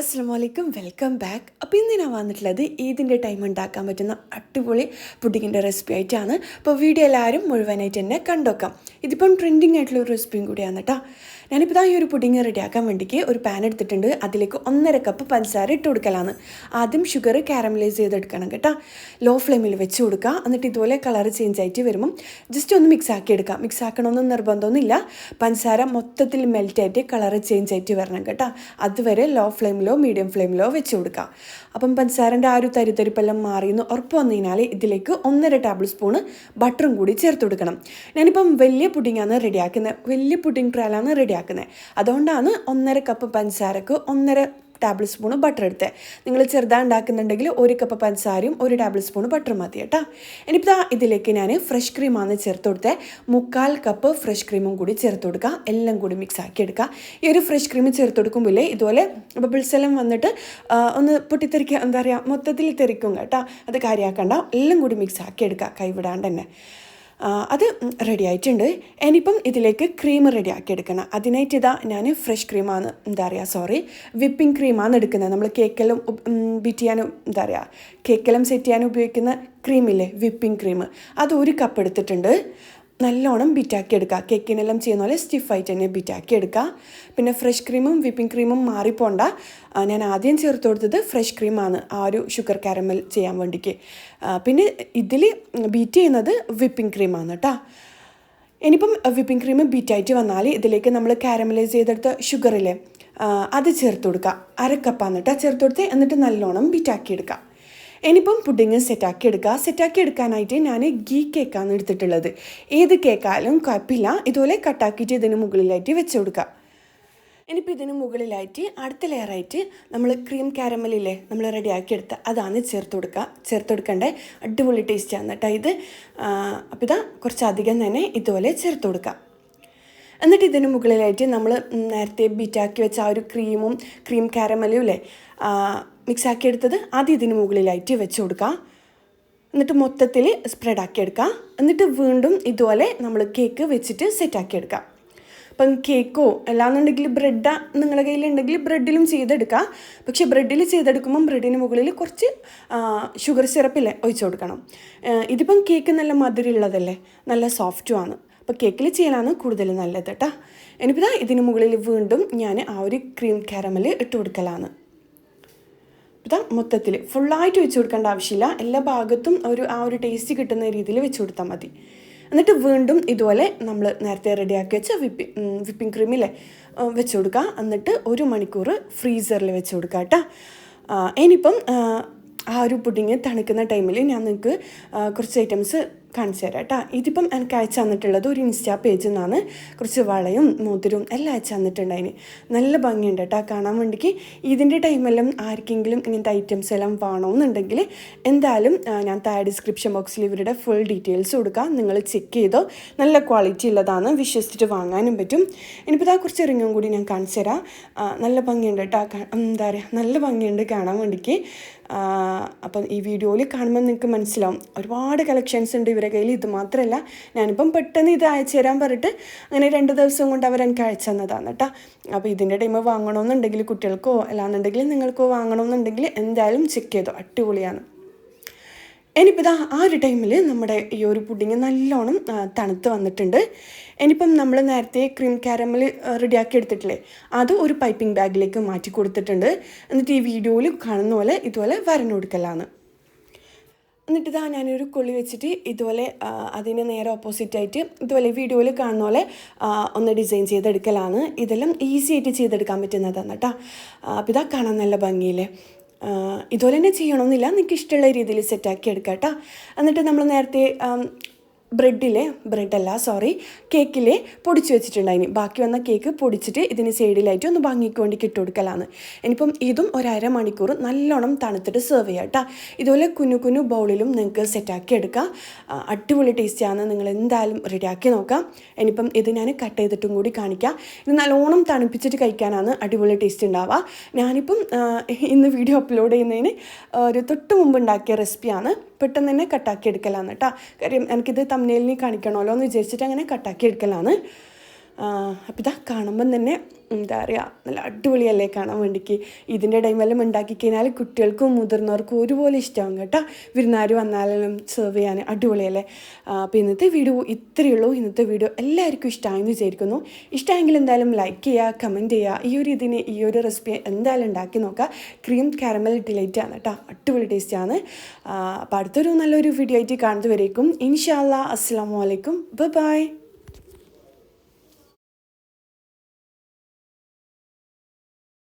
അസ്സലാമലൈക്കും welcome back. അപ്പോൾ ഇന്ന് ഞാൻ വന്നിട്ടുള്ളത് ഈദിൻ്റെ ടൈം ഉണ്ടാക്കാൻ പറ്റുന്ന അടിപൊളി പുഡിങ്ങിൻ്റെ റെസിപ്പി ആയിട്ടാണ്. അപ്പോൾ വീഡിയോ എല്ലാവരും മുഴുവനായിട്ട് തന്നെ കണ്ടുവെക്കാം. ഇതിപ്പം ട്രെൻഡിങ് ആയിട്ടുള്ള ഒരു റെസിപ്പിയും കൂടിയാണ് കേട്ടോ. ഞാനിപ്പോൾ ഈ ഒരു പുഡിങ് റെഡിയാക്കാൻ വേണ്ടിക്ക് ഒരു പാൻ എടുത്തിട്ടുണ്ട്. അതിലേക്ക് 1.5 കപ്പ് പഞ്ചസാര ഇട്ട് കൊടുക്കലാണ്. ആദ്യം ഷുഗർ കാരമലൈസ് ചെയ്തെടുക്കണം കേട്ടോ. ലോ ഫ്ലെയിമിൽ വെച്ച് കൊടുക്കുക. എന്നിട്ട് ഇതുപോലെ കളർ ചേഞ്ച് ആയിട്ട് വരുമ്പം ജസ്റ്റ് ഒന്ന് മിക്സ് ആക്കി എടുക്കാം. മിക്സ് ആക്കണമെന്ന് നിർബന്ധമൊന്നുമില്ല. പഞ്ചസാര മൊത്തത്തിൽ മെൽറ്റായിട്ട് കളർ ചേഞ്ച് ആയിട്ട് വരണം കേട്ടോ. അതുവരെ ലോ ഫ്ലെയിമിലോ മീഡിയം ഫ്ലെയിമിലോ വെച്ച് കൊടുക്കുക. അപ്പം പഞ്ചസാരൻ്റെ ആ ഒരു തരിതരിപ്പെല്ലാം മാറിയെന്ന് ഉറപ്പ് വന്നു കഴിഞ്ഞാൽ ഇതിലേക്ക് 1.5 ടേബിൾ സ്പൂണ് ബട്ടറും കൂടി ചേർത്ത് കൊടുക്കണം. ഞാനിപ്പം വലിയ പുഡിങ്ങാണ് റെഡിയാക്കുന്നത്. വലിയ പുഡിങ് ട്രയലാണ് റെഡിയാക്കുന്നത്. അതുകൊണ്ടാണ് 1.5 കപ്പ് പഞ്ചസാരക്ക് 1.5 ടേബിൾ സ്പൂണ് ബട്ടർ എടുത്തത്. നിങ്ങൾ ചെറുതാണ് ഉണ്ടാക്കുന്നുണ്ടെങ്കിൽ 1 കപ്പ് പഞ്ചസാരയും 1 ടേബിൾ സ്പൂണ് ബട്ടർ മതി കേട്ടോ. ഇനിയിപ്പോൾ ഇതിലേക്ക് ഞാൻ ഫ്രഷ് ക്രീമാണ് ചേർത്ത് കൊടുത്തത്. 1/4 കപ്പ് ഫ്രഷ് ക്രീമും കൂടി ചേർത്ത് കൊടുക്കുക. എല്ലാം കൂടി മിക്സ് ആക്കി എടുക്കുക. ഈ ഒരു ഫ്രഷ് ക്രീം ചേർത്ത് കൊടുക്കുമ്പോൾ ഇതുപോലെ ബബിൾസ് എല്ലാം വന്നിട്ട് ഒന്ന് പൊട്ടിത്തെറിക്കുക, എന്താ പറയുക, മൊത്തത്തിൽ തെറിക്കും കേട്ടോ. അത് കാര്യമാക്കണ്ട. എല്ലാം കൂടി മിക്സ് ആക്കി എടുക്കുക കൈവിടാണ്ട് തന്നെ. അത് റെഡി ആയിട്ടുണ്ട്. ഇനിയിപ്പം ഇതിലേക്ക് ക്രീം റെഡിയാക്കി എടുക്കണം. അതിനായിട്ട് ഞാൻ ഫ്രഷ് ക്രീമാണ്, വിപ്പിംഗ് ക്രീമാണ് എടുക്കുന്നത്. നമ്മൾ കേക്കെല്ലാം ബീറ്റ് ചെയ്യാനും കേക്കെല്ലാം സെറ്റ് ചെയ്യാനും ഉപയോഗിക്കുന്ന ക്രീമില്ലേ, വിപ്പിംഗ് ക്രീം, അത് 1 കപ്പ് എടുത്തിട്ടുണ്ട്. നല്ലോണം ബീറ്റാക്കി എടുക്കുക. കേക്കിനെല്ലാം ചെയ്യുന്ന പോലെ സ്റ്റിഫായിട്ട് തന്നെ ബീറ്റാക്കി എടുക്കുക. പിന്നെ ഫ്രഷ് ക്രീമും വിപ്പിംഗ് ക്രീമും മാറിപ്പോണ്ട. ഞാൻ ആദ്യം ചേർത്ത് കൊടുത്തത് ഫ്രഷ് ക്രീമാണ് ആ ഒരു ഷുഗർ കാരമൽ ചെയ്യാൻ വേണ്ടിക്ക്. പിന്നെ ഇതിൽ ബീറ്റ് ചെയ്യുന്നത് വിപ്പിംഗ് ക്രീമാണ് കേട്ടോ. ഇനിയിപ്പം വിപ്പിംഗ് ക്രീം ബീറ്റായിട്ട് വന്നാൽ ഇതിലേക്ക് നമ്മൾ കാരമലൈസ് ചെയ്തെടുത്ത ഷുഗറില്ലേ, അത് ചേർത്ത് കൊടുക്കുക. 1/2 കപ്പാണ് കേട്ടോ ചേർത്ത് കൊടുത്ത്. എന്നിട്ട് നല്ലോണം ബീറ്റാക്കി എടുക്കുക. ഇനിയിപ്പം പുഡിങ് സെറ്റാക്കി എടുക്കുക. സെറ്റാക്കി എടുക്കാനായിട്ട് ഞാൻ ഗീ കേക്കാണ് എടുത്തിട്ടുള്ളത്. ഏത് കേക്കായാലും കുഴപ്പമില്ല. ഇതുപോലെ കട്ടാക്കിയിട്ട് ഇതിന് മുകളിലായിട്ട് വെച്ച് കൊടുക്കുക. ഇനിയിപ്പോൾ ഇതിന് മുകളിലായിട്ട് അടുത്ത ലെയറായിട്ട് നമ്മൾ ക്രീം കാരമലില്ലേ നമ്മൾ റെഡിയാക്കി എടുത്ത അതാണ് ചേർത്ത് കൊടുക്കുക. ചേർത്ത് കൊടുക്കേണ്ട അടിപൊളി ടേസ്റ്റാണ് കേട്ടോ ഇത്. അപ്പോൾ കുറച്ചധികം തന്നെ ഇതുപോലെ ചേർത്ത് കൊടുക്കുക. എന്നിട്ട് ഇതിന് മുകളിലായിട്ട് നമ്മൾ നേരത്തെ ബീറ്റാക്കി വെച്ച ആ ഒരു ക്രീം കാരമലും ഇല്ലേ മിക്സാക്കി എടുത്തത് ആദ്യം ഇതിന് മുകളിലായിട്ട് വെച്ച് കൊടുക്കുക. എന്നിട്ട് മൊത്തത്തിൽ സ്പ്രെഡാക്കി എടുക്കുക. എന്നിട്ട് വീണ്ടും ഇതുപോലെ നമ്മൾ കേക്ക് വെച്ചിട്ട് സെറ്റാക്കി എടുക്കുക. അപ്പം കേക്കോ അല്ലാന്നുണ്ടെങ്കിൽ ബ്രെഡാ നിങ്ങളുടെ കയ്യിലുണ്ടെങ്കിൽ ബ്രെഡിലും ചെയ്തെടുക്കുക. പക്ഷേ ബ്രെഡിൽ ചെയ്തെടുക്കുമ്പം ബ്രെഡിന് മുകളിൽ കുറച്ച് ഷുഗർ സിറപ്പില്ലേ ഒഴിച്ച് കൊടുക്കണം. ഇതിപ്പം കേക്ക് നല്ല മധുരമുള്ളതല്ലേ, നല്ല സോഫ്റ്റുമാണ്. അപ്പോൾ കേക്കിൽ ചെയ്യാനാണ് കൂടുതൽ നല്ലത് കേട്ടോ. ഇനിയിപ്പോൾ ഇതിന് മുകളിൽ വീണ്ടും ഞാൻ ആ ഒരു ക്രീം കാരമൽ ഇട്ട് കൊടുക്കലാണ്. മൊത്തത്തിൽ ഫുള്ളായിട്ട് വെച്ച് കൊടുക്കേണ്ട ആവശ്യമില്ല. എല്ലാ ഭാഗത്തും ആ ഒരു ടേസ്റ്റ് കിട്ടുന്ന രീതിയിൽ വെച്ച് കൊടുത്താൽ മതി. എന്നിട്ട് വീണ്ടും ഇതുപോലെ നമ്മൾ നേരത്തെ റെഡിയാക്കി വെച്ച വിപ്പിംഗ് ക്രീമില്ലേ വെച്ച് കൊടുക്കുക. എന്നിട്ട് 1 മണിക്കൂർ ഫ്രീസറിൽ വെച്ച് കൊടുക്കുക കേട്ടോ. ഇനിയിപ്പം ആ ഒരു പുഡിങ് തണുക്കുന്ന ടൈമിൽ ഞാൻ നിങ്ങൾക്ക് കുറച്ച് ഐറ്റംസ് കാണിച്ചു തരാം കേട്ടോ. ഇതിപ്പം എനിക്ക് അയച്ചു തന്നിട്ടുള്ളത് ഒരു ഇൻസ്റ്റാ പേജിൽ നിന്നാണ്. കുറച്ച് വളയും മോതിരവും എല്ലാം അയച്ചു തന്നിട്ടുണ്ടായിന്. നല്ല ഭംഗിയുണ്ട് കേട്ടോ കാണാൻ വേണ്ടിക്ക്. ഇതിൻ്റെ ടൈമെല്ലാം ആർക്കെങ്കിലും ഇങ്ങനത്തെ ഐറ്റംസ് എല്ലാം വേണമെന്നുണ്ടെങ്കിൽ എന്തായാലും ഞാൻ താഴെ ഡിസ്ക്രിപ്ഷൻ ബോക്സിൽ ഇവരുടെ ഫുൾ ഡീറ്റെയിൽസ് കൊടുക്കാം. നിങ്ങൾ ചെക്ക് ചെയ്തോ. നല്ല ക്വാളിറ്റി ഉള്ളതാണ്, വിശ്വസിച്ചിട്ട് വാങ്ങാനും പറ്റും. ഇനിയിപ്പോൾ കുറച്ച് റിങ്ങും കൂടി ഞാൻ കാണിച്ചു തരാം. നല്ല ഭംഗിയുണ്ട് കേട്ടോ. നല്ല ഭംഗിയുണ്ട് കാണാൻ വേണ്ടിക്ക്. അപ്പം ഈ വീഡിയോയിൽ കാണുമ്പോൾ നിങ്ങൾക്ക് മനസ്സിലാവും ഒരുപാട് കളക്ഷൻസ് ഉണ്ട് ഇവരുടെ കയ്യിൽ. ഇത് മാത്രമല്ല, ഞാനിപ്പം പെട്ടെന്ന് ഇത് അയച്ചു തരാൻ പറഞ്ഞിട്ട് അങ്ങനെ 2 ദിവസം കൊണ്ട് അവരെനിക്ക് അയച്ചു തന്നതാണ് കേട്ടോ. അപ്പോൾ ഇതിൻ്റെ ടൈം വാങ്ങണമെന്നുണ്ടെങ്കിൽ കുട്ടികൾക്കോ അല്ലാന്നുണ്ടെങ്കിൽ നിങ്ങൾക്കോ വാങ്ങണമെന്നുണ്ടെങ്കിൽ എന്തായാലും ചെക്ക് ചെയ്തോ. അടിപൊളിയാണ്. ഇനിയിപ്പോൾ ആ ഒരു ടൈമിൽ നമ്മുടെ ഈ ഒരു പുഡിങ് നല്ലോണം തണുത്ത് വന്നിട്ടുണ്ട്. ഇനിയിപ്പം നമ്മൾ നേരത്തെ ക്രീം കാരമൽ റെഡിയാക്കി എടുത്തിട്ടില്ലേ, അത് ഒരു പൈപ്പിംഗ് ബാഗിലേക്ക് മാറ്റി കൊടുത്തിട്ടുണ്ട്. എന്നിട്ട് ഈ വീഡിയോയിൽ കാണുന്ന പോലെ ഇതുപോലെ വരഞ്ഞു കൊടുക്കലാണ്. എന്നിട്ട് ഞാനൊരു കൊള്ളി വെച്ചിട്ട് ഇതുപോലെ അതിന് നേരെ ഓപ്പോസിറ്റായിട്ട് ഇതുപോലെ വീഡിയോയിൽ കാണുന്ന പോലെ ഒന്ന് ഡിസൈൻ ചെയ്തെടുക്കലാണ്. ഇതെല്ലാം ഈസി ആയിട്ട് ചെയ്തെടുക്കാൻ പറ്റുന്നതാണ് കേട്ടോ. അപ്പോൾ കാണാൻ നല്ല ഭംഗിയില്ലേ. ഇതുപോലെ തന്നെ ചെയ്യണമെന്നില്ല, നിങ്ങൾക്ക് ഇഷ്ടമുള്ള രീതിയിൽ സെറ്റാക്കി എടുക്കാം കേട്ടോ. എന്നിട്ട് നമ്മൾ നേരത്തെ കേക്കിലെ പൊടിച്ച് വെച്ചിട്ടുണ്ടായിന്. ബാക്കി വന്ന കേക്ക് പൊടിച്ചിട്ട് ഇതിന് സൈഡിലായിട്ട് ഒന്ന് ഭംഗിക്ക് വേണ്ടിയിട്ട് ഇട്ട് കൊടുക്കലാണ്. ഇനിയിപ്പം ഇതും 1/2 മണിക്കൂർ നല്ലോണം തണുത്തിട്ട് സെർവ് ചെയ്യാം കേട്ടോ. ഇതുപോലെ കുഞ്ഞു ബൗളിലും നിങ്ങൾക്ക് സെറ്റാക്കി എടുക്കാം. അടിപൊളി ടേസ്റ്റാണ്. നിങ്ങൾ എന്തായാലും റെഡിയാക്കി നോക്കാം. ഇനിയിപ്പം ഇത് ഞാൻ കട്ട് ചെയ്തിട്ടും കൂടി കാണിക്കാം. ഇത് നല്ലോണം തണുപ്പിച്ചിട്ട് കഴിക്കാനാണ് അടിപൊളി ടേസ്റ്റ് ഉണ്ടാവുക. ഞാനിപ്പം ഇന്ന് വീഡിയോ അപ്ലോഡ് ചെയ്യുന്നതിന് ഒരു തൊട്ട് മുമ്പ് ഉണ്ടാക്കിയ റെസിപ്പിയാണ്. പെട്ടെന്ന് തന്നെ കട്ടാക്കി എടുക്കലാണ് കേട്ടോ. കാര്യം എനിക്കിത് തമ്മിലിന് കാണിക്കണമല്ലോ എന്ന് വിചാരിച്ചിട്ട് അങ്ങനെ കട്ടാക്കി എടുക്കലാണ്. അപ്പോൾ ഇതാ കാണുമ്പം തന്നെ എന്താ പറയുക നല്ല അടിപൊളിയല്ലേ കാണാൻ വേണ്ടിക്ക്. ഇതിൻ്റെ ടൈമെല്ലാം ഉണ്ടാക്കി കഴിഞ്ഞാൽ കുട്ടികൾക്കും മുതിർന്നവർക്കും ഒരുപോലെ ഇഷ്ടമാകും കേട്ടോ. വിരുന്നാർ വന്നാലും സെർവ് ചെയ്യാൻ അടിപൊളിയല്ലേ. അപ്പോൾ ഇന്നത്തെ വീഡിയോ ഇത്രയേ ഉള്ളൂ. ഇന്നത്തെ വീഡിയോ എല്ലാവർക്കും ഇഷ്ടമായെന്ന് വിചാരിക്കുന്നു. ഇഷ്ടമായെങ്കിൽ എന്തായാലും ലൈക്ക് ചെയ്യുക, കമൻറ്റ് ചെയ്യുക. ഈ ഒരു റെസിപ്പി എന്തായാലും ഉണ്ടാക്കി നോക്കുക. ക്രീം കാരമൽ ഡിലൈറ്റ് ആണ് കേട്ടോ, അടിപൊളി ടേസ്റ്റാണ്. അപ്പോൾ അടുത്തൊരു നല്ലൊരു വീഡിയോ ആയിട്ട് കാണുന്നതുവരേക്കും ഇൻഷാ അല്ലാ അസ്സലാമു അലൈക്കും, ബൈ.